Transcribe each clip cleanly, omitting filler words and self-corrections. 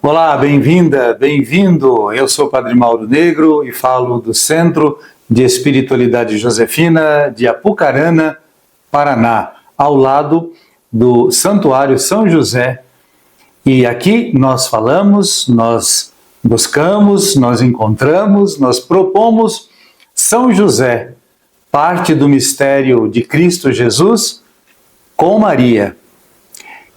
Olá, bem-vinda, bem-vindo. Eu sou o Padre Mauro Negro e falo do Centro de Espiritualidade Josefina de Apucarana, Paraná, ao lado do Santuário São José. E aqui nós falamos, nós buscamos, nós encontramos, nós propomos São José, parte do mistério de Cristo Jesus com Maria.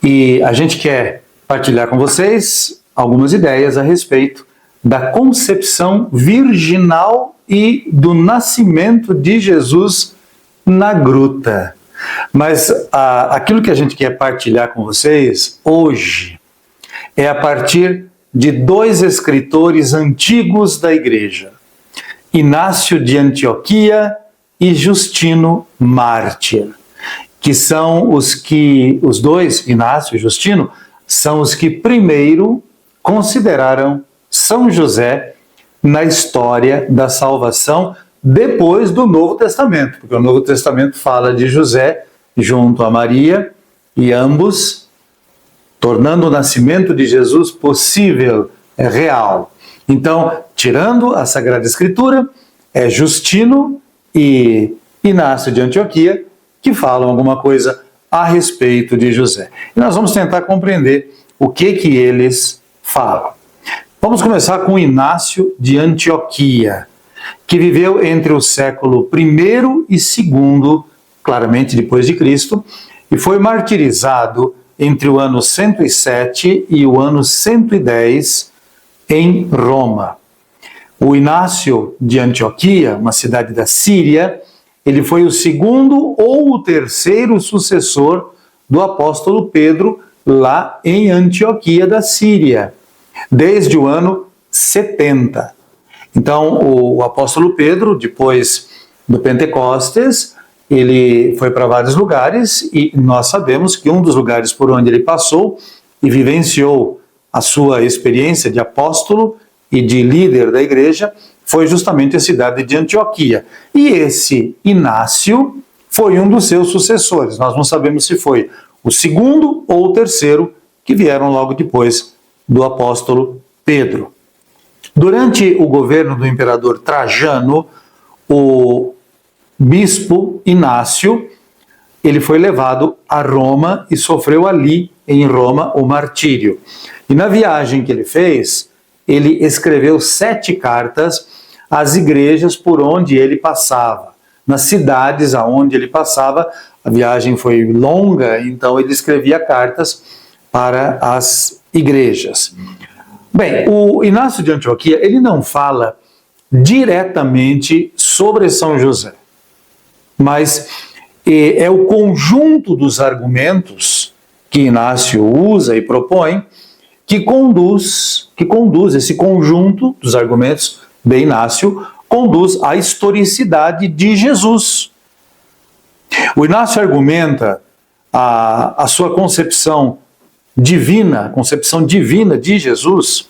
E a gente quer partilhar com vocês algumas ideias a respeito da concepção virginal e do nascimento de Jesus na gruta. Mas aquilo que a gente quer partilhar com vocês hoje é a partir de dois escritores antigos da Igreja, Inácio de Antioquia e Justino Mártir, que são os dois, Inácio e Justino, são os que primeiro consideraram São José na história da salvação depois do Novo Testamento, porque o Novo Testamento fala de José junto a Maria e ambos tornando o nascimento de Jesus possível, real. Então, tirando a Sagrada Escritura, é Justino e Inácio de Antioquia que falam alguma coisa a respeito de José. E nós vamos tentar compreender o que eles falam. Vamos começar com Inácio de Antioquia, que viveu entre o século I e II, claramente depois de Cristo, e foi martirizado entre o ano 107 e o ano 110 em Roma. O Inácio de Antioquia, uma cidade da Síria, ele foi o segundo ou o terceiro sucessor do apóstolo Pedro lá em Antioquia da Síria, desde o ano 70. Então, o apóstolo Pedro, depois do Pentecostes, ele foi para vários lugares e nós sabemos que um dos lugares por onde ele passou e vivenciou a sua experiência de apóstolo e de líder da igreja foi justamente a cidade de Antioquia. E esse Inácio foi um dos seus sucessores. Nós não sabemos se foi o segundo ou o terceiro que vieram logo depois do apóstolo Pedro. Durante o governo do imperador Trajano, o bispo Inácio, ele foi levado a Roma e sofreu ali em Roma o martírio. E na viagem que ele fez, ele escreveu 7 cartas às igrejas por onde ele passava. Nas cidades aonde ele passava, a viagem foi longa, então ele escrevia cartas para as igrejas. Bem, o Inácio de Antioquia, ele não fala diretamente sobre São José, mas é o conjunto dos argumentos que Inácio usa e propõe que conduz esse conjunto dos argumentos de Inácio, conduz à historicidade de Jesus. O Inácio argumenta a sua concepção divina de Jesus,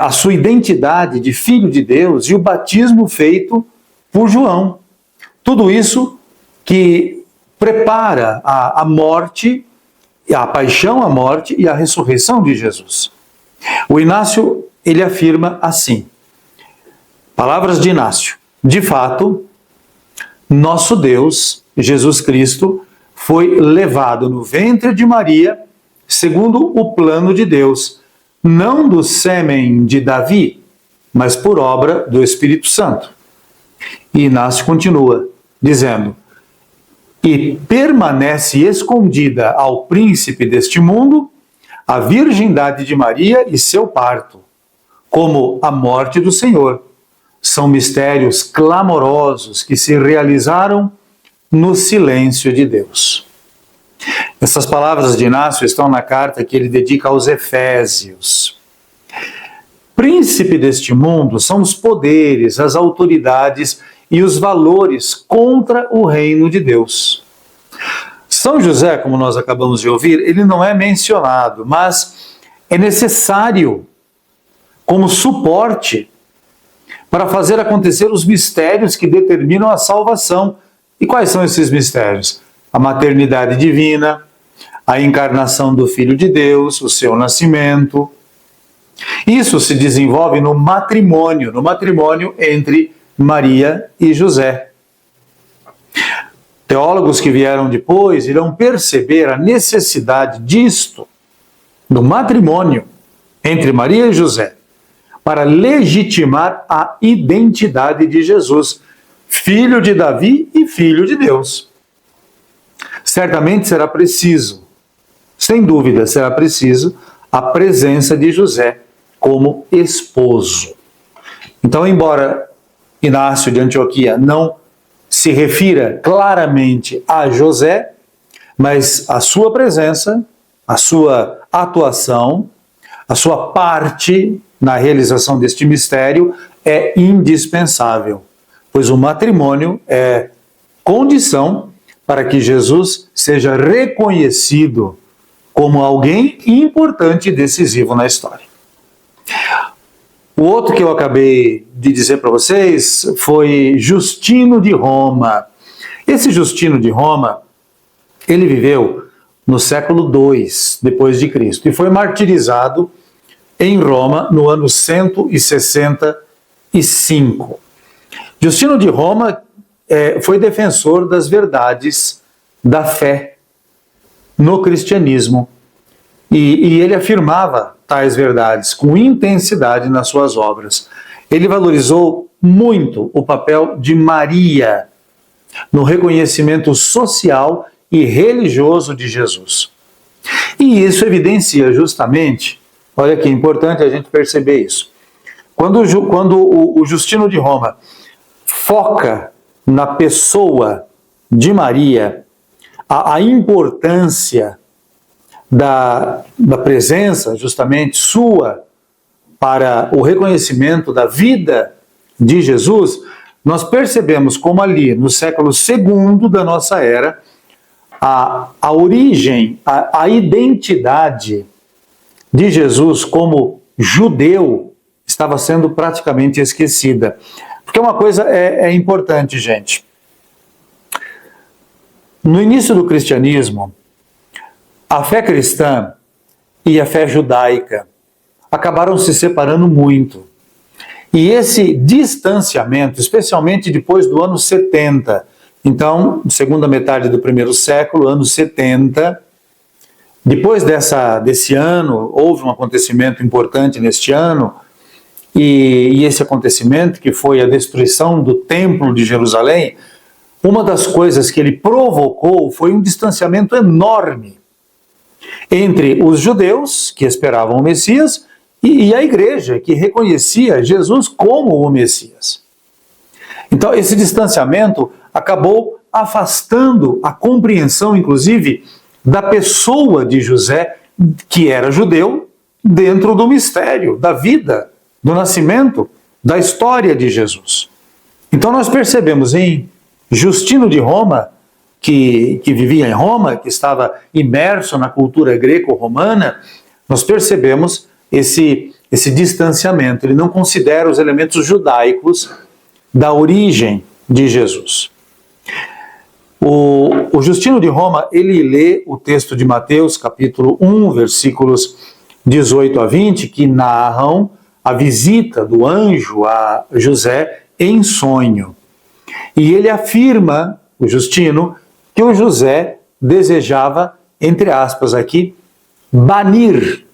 a sua identidade de Filho de Deus e o batismo feito por João. Tudo isso que prepara a morte, a paixão, a morte e a ressurreição de Jesus. O Inácio, ele afirma assim, palavras de Inácio: de fato, nosso Deus, Jesus Cristo, foi levado no ventre de Maria, segundo o plano de Deus, não do sêmen de Davi, mas por obra do Espírito Santo. E Inácio continua, dizendo, e permanece escondida ao príncipe deste mundo a virgindade de Maria e seu parto, como a morte do Senhor. São mistérios clamorosos que se realizaram no silêncio de Deus. Essas palavras de Inácio estão na carta que ele dedica aos Efésios. Príncipe deste mundo são os poderes, as autoridades e os valores contra o reino de Deus. São José, como nós acabamos de ouvir, ele não é mencionado, mas é necessário como suporte para fazer acontecer os mistérios que determinam a salvação. E quais são esses mistérios? A maternidade divina, a encarnação do Filho de Deus, o seu nascimento. Isso se desenvolve no matrimônio entre Maria e José. Teólogos que vieram depois irão perceber a necessidade disto, do matrimônio entre Maria e José, para legitimar a identidade de Jesus, filho de Davi e filho de Deus. Certamente será preciso, sem dúvida será preciso, a presença de José como esposo. Então, embora Inácio de Antioquia não se refira claramente a José, mas a sua presença, a sua atuação, a sua parte na realização deste mistério é indispensável, pois o matrimônio é condição para que Jesus seja reconhecido como alguém importante e decisivo na história. O outro que eu acabei de dizer para vocês foi Justino de Roma. Esse Justino de Roma, ele viveu no século II depois de Cristo e foi martirizado em Roma no ano 165. Justino de Roma foi defensor das verdades da fé no cristianismo e ele afirmava tais verdades com intensidade nas suas obras. Ele valorizou muito o papel de Maria no reconhecimento social e religioso de Jesus. E isso evidencia justamente, olha que importante a gente perceber isso, quando o Justino de Roma foca na pessoa de Maria, a importância da presença justamente sua para o reconhecimento da vida de Jesus, nós percebemos como ali no século II da nossa era, a origem, a identidade de Jesus como judeu estava sendo praticamente esquecida. Porque uma coisa é importante, gente. No início do cristianismo, a fé cristã e a fé judaica acabaram se separando muito. E esse distanciamento, especialmente depois do ano 70, então, segunda metade do primeiro século, ano 70, depois desse ano, houve um acontecimento importante neste ano, e esse acontecimento, que foi a destruição do Templo de Jerusalém, uma das coisas que ele provocou foi um distanciamento enorme entre os judeus, que esperavam o Messias, e a igreja, que reconhecia Jesus como o Messias. Então, esse distanciamento acabou afastando a compreensão, inclusive, da pessoa de José, que era judeu, dentro do mistério, da vida, do nascimento, da história de Jesus. Então, nós percebemos em Justino de Roma, que vivia em Roma, que estava imerso na cultura greco-romana, nós percebemos esse distanciamento. Ele não considera os elementos judaicos da origem de Jesus. O Justino de Roma, ele lê o texto de Mateus, capítulo 1, versículos 18 a 20, que narram a visita do anjo a José em sonho. E ele afirma, o Justino, que o José desejava, entre aspas aqui, banir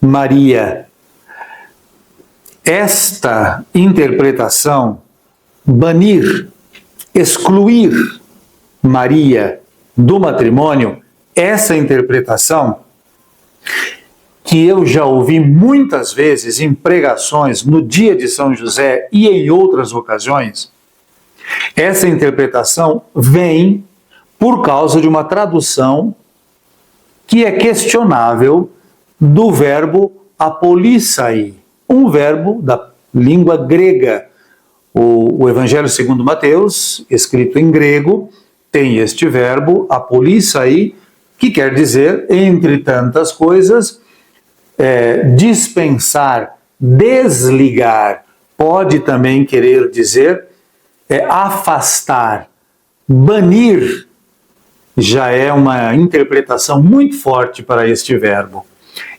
Maria. Esta interpretação, banir, excluir Maria do matrimônio, essa interpretação que eu já ouvi muitas vezes em pregações no dia de São José e em outras ocasiões, essa interpretação vem por causa de uma tradução que é questionável do verbo apolissai, um verbo da língua grega. O Evangelho segundo Mateus, escrito em grego, tem este verbo apolissai, que quer dizer, entre tantas coisas, dispensar, desligar, pode também querer dizer afastar, banir, já é uma interpretação muito forte para este verbo.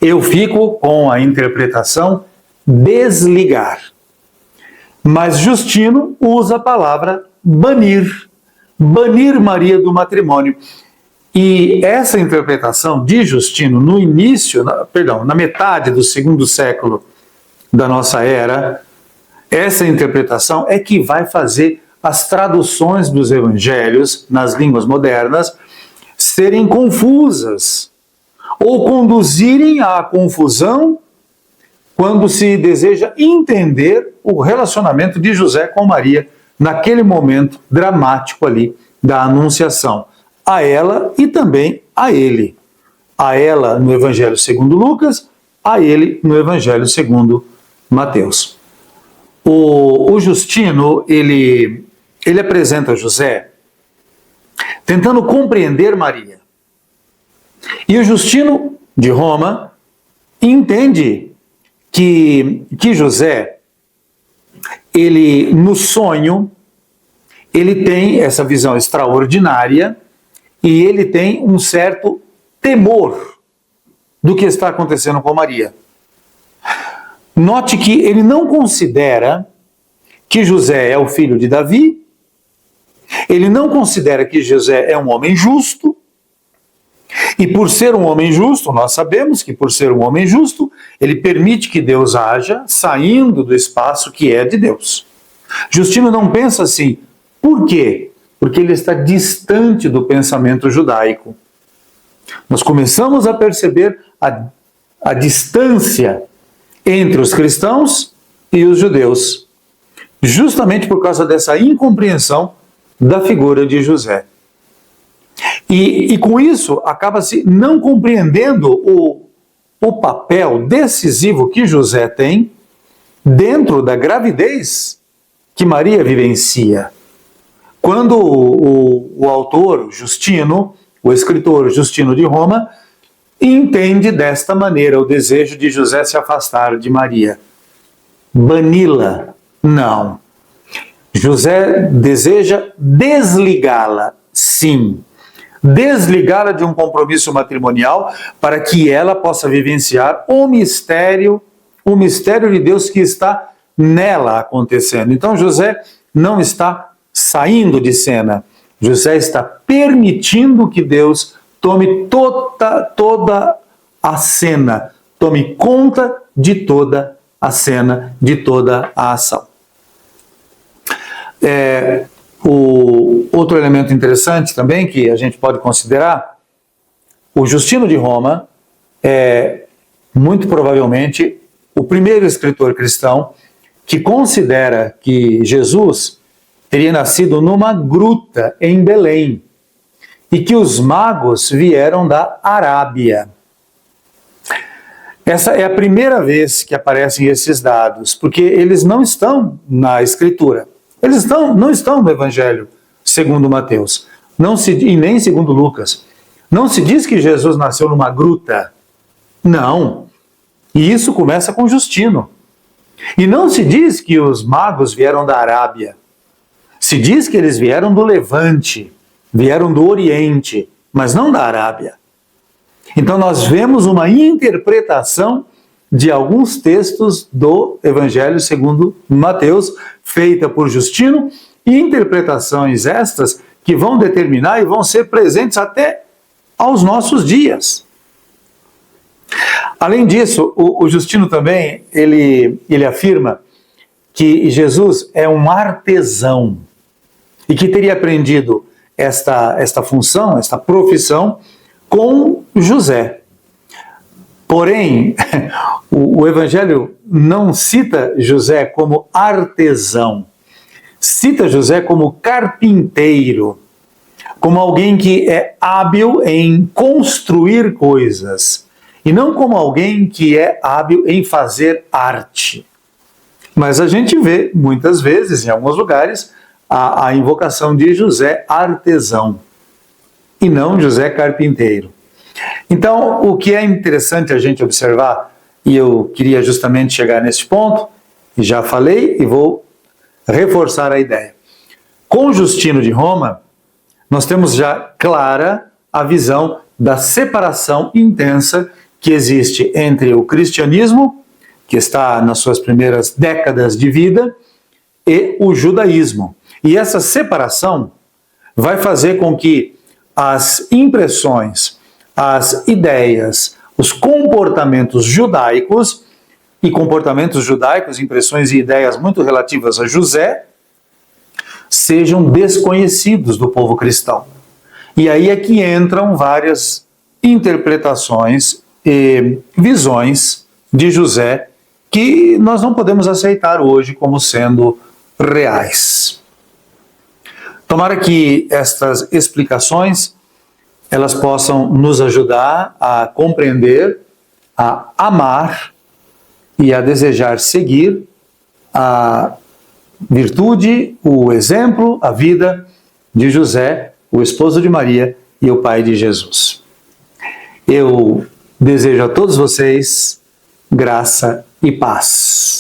Eu fico com a interpretação desligar. Mas Justino usa a palavra banir, banir Maria do matrimônio. E essa interpretação de Justino, no início, na metade do segundo século da nossa era, essa interpretação é que vai fazer as traduções dos evangelhos nas línguas modernas serem confusas ou conduzirem à confusão quando se deseja entender o relacionamento de José com Maria naquele momento dramático ali da anunciação, a ela e também a ele. A ela no Evangelho segundo Lucas, a ele no Evangelho segundo Mateus. O Justino, ele apresenta José tentando compreender Maria. E o Justino de Roma entende que José, ele no sonho, ele tem essa visão extraordinária e ele tem um certo temor do que está acontecendo com Maria. Note que ele não considera que José é o filho de Davi, ele não considera que José é um homem justo, e por ser um homem justo, nós sabemos que por ser um homem justo, ele permite que Deus haja saindo do espaço que é de Deus. Justino não pensa assim. Por quê? Porque ele está distante do pensamento judaico. Nós começamos a perceber a distância entre os cristãos e os judeus, justamente por causa dessa incompreensão da figura de José. E com isso, acaba-se não compreendendo o papel decisivo que José tem dentro da gravidez que Maria vivencia. Quando o autor Justino, o escritor Justino de Roma, entende desta maneira o desejo de José se afastar de Maria. Bani-la? Não. José deseja desligá-la, sim. Desligá-la de um compromisso matrimonial para que ela possa vivenciar o mistério de Deus que está nela acontecendo. Então José não está saindo de cena. José está permitindo que Deus tome toda a cena, tome conta de toda a cena, de toda a ação. O outro elemento interessante também que a gente pode considerar, o Justino de Roma é muito provavelmente o primeiro escritor cristão que considera que Jesus teria nascido numa gruta em Belém e que os magos vieram da Arábia. Essa é a primeira vez que aparecem esses dados, porque eles não estão na Escritura. Eles não estão no Evangelho segundo Mateus, e nem segundo Lucas. Não se diz que Jesus nasceu numa gruta. Não. E isso começa com Justino. E não se diz que os magos vieram da Arábia. Se diz que eles vieram do Levante, vieram do Oriente, mas não da Arábia. Então nós vemos uma interpretação de alguns textos do Evangelho segundo Mateus, feita por Justino, e interpretações estas que vão determinar e vão ser presentes até aos nossos dias. Além disso, o Justino também, ele afirma que Jesus é um artesão e que teria aprendido esta função, esta profissão, com José. Porém, o Evangelho não cita José como artesão, cita José como carpinteiro, como alguém que é hábil em construir coisas, e não como alguém que é hábil em fazer arte. Mas a gente vê, muitas vezes, em alguns lugares, a invocação de José artesão, e não José carpinteiro. Então, o que é interessante a gente observar, e eu queria justamente chegar nesse ponto, E já falei e vou reforçar a ideia. Com Justino de Roma, nós temos já clara a visão da separação intensa que existe entre o cristianismo, que está nas suas primeiras décadas de vida, e o judaísmo. E essa separação vai fazer com que as impressões, as ideias, os comportamentos judaicos, e comportamentos judaicos, impressões e ideias muito relativas a José, sejam desconhecidos do povo cristão. E aí é que entram várias interpretações e visões de José que nós não podemos aceitar hoje como sendo reais. Tomara que estas explicações elas possam nos ajudar a compreender, a amar e a desejar seguir a virtude, o exemplo, a vida de José, o esposo de Maria e o pai de Jesus. Eu desejo a todos vocês graça e paz.